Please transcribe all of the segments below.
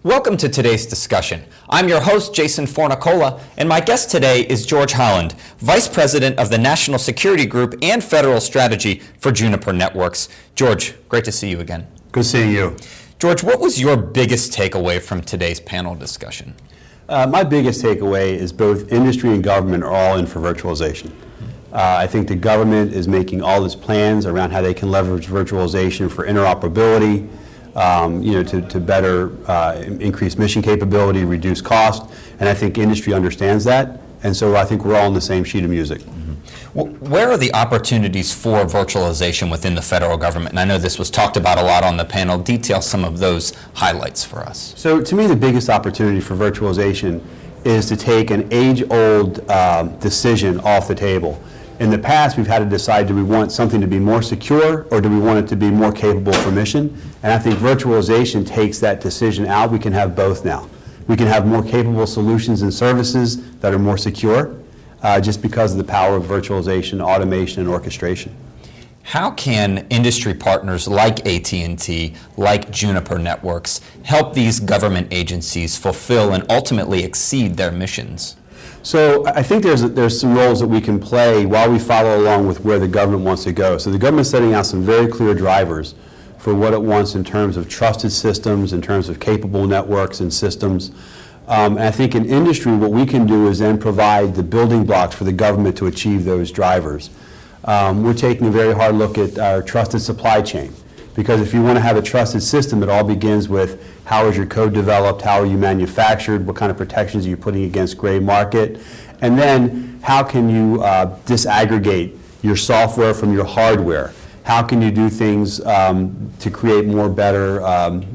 Welcome to today's discussion. I'm your host, Jason Fornicola, and my guest today is George Holland, Vice President of the National Security Group and Federal Strategy for Juniper Networks. George, great to see you again. Good seeing you. George, what was your biggest takeaway from today's panel discussion? My biggest takeaway is both industry and government are all in for virtualization. I think the government is making all its plans around how they can leverage virtualization for interoperability, to better increase mission capability, reduce cost, and I think industry understands that, and so I think we're all on the same sheet of music. Well, where are the opportunities for virtualization within the federal government? And I know this was talked about a lot on the panel. Detail some of those highlights for us. So to me, the biggest opportunity for virtualization is to take an age-old decision off the table. In the past, we've had to decide, do we want something to be more secure or do we want it to be more capable for mission? And I think virtualization takes that decision out. We can have both now. We can have more capable solutions and services that are more secure just because of the power of virtualization, automation, and orchestration. How can industry partners like AT&T, like Juniper Networks, help these government agencies fulfill and ultimately exceed their missions? So I think there's some roles that we can play while we follow along with where the government wants to go. So the government's setting out some very clear drivers for what it wants in terms of trusted systems, in terms of capable networks and systems. And I think in industry, what we can do is then provide the building blocks for the government to achieve those drivers. We're taking a very hard look at our trusted supply chain. Because if you want to have a trusted system, it all begins with how is your code developed, how are you manufactured, what kind of protections are you putting against gray market, and then how can you disaggregate your software from your hardware? How can you do things to create more better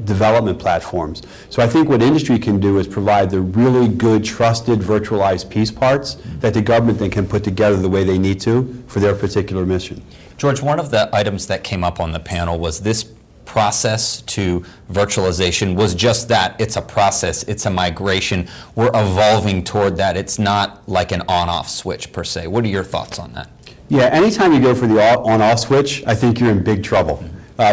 development platforms? So I think what industry can do is provide the really good, trusted, virtualized piece parts that the government then can put together the way they need to for their particular mission. George, one of the items that came up on the panel was this process to virtualization was just that. It's a process. It's a migration. We're evolving toward that. It's not like an on-off switch per se. What are your thoughts on that? Yeah, anytime you go for the on-off switch, I think you're in big trouble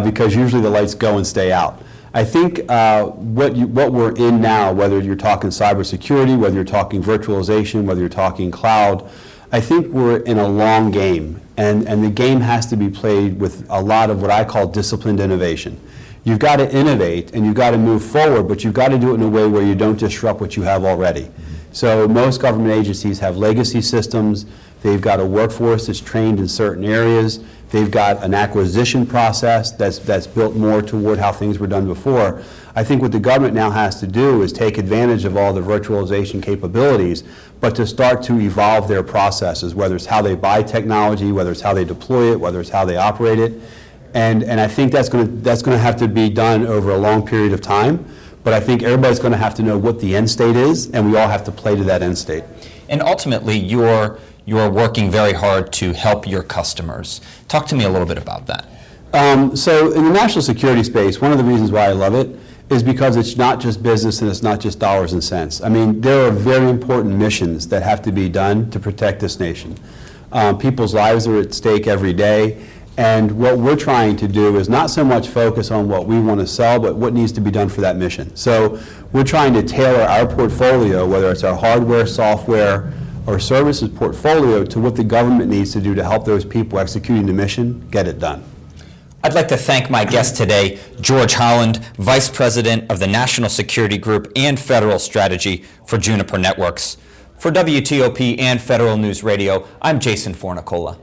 because usually the lights go and stay out. I think what we're in now, whether you're talking cybersecurity, whether you're talking virtualization, whether you're talking cloud, I think we're in a long game, and the game has to be played with a lot of what I call disciplined innovation. You've got to innovate and you've got to move forward, but you've got to do it in a way where you don't disrupt what you have already. So most government agencies have legacy systems. They've got a workforce that's trained in certain areas. They've got an acquisition process that's built more toward how things were done before. I think what the government now has to do is take advantage of all the virtualization capabilities, but to start to evolve their processes, whether it's how they buy technology, whether it's how they deploy it, whether it's how they operate it. And I think that's going to have to be done over a long period of time. But I think everybody's going to have to know what the end state is, and we all have to play to that end state. And ultimately, you're working very hard to help your customers. Talk to me a little bit about that. So in the national security space, one of the reasons why I love it is because it's not just business and it's not just dollars and cents. I mean, there are very important missions that have to be done to protect this nation. People's lives are at stake every day. And what we're trying to do is not so much focus on what we want to sell, but what needs to be done for that mission. So we're trying to tailor our portfolio, whether it's our hardware, software, or services portfolio, to what the government needs to do to help those people executing the mission get it done. I'd like to thank my guest today, George Holland, Vice President of the National Security Group and Federal Strategy for Juniper Networks. For WTOP and Federal News Radio, I'm Jason Fornicola.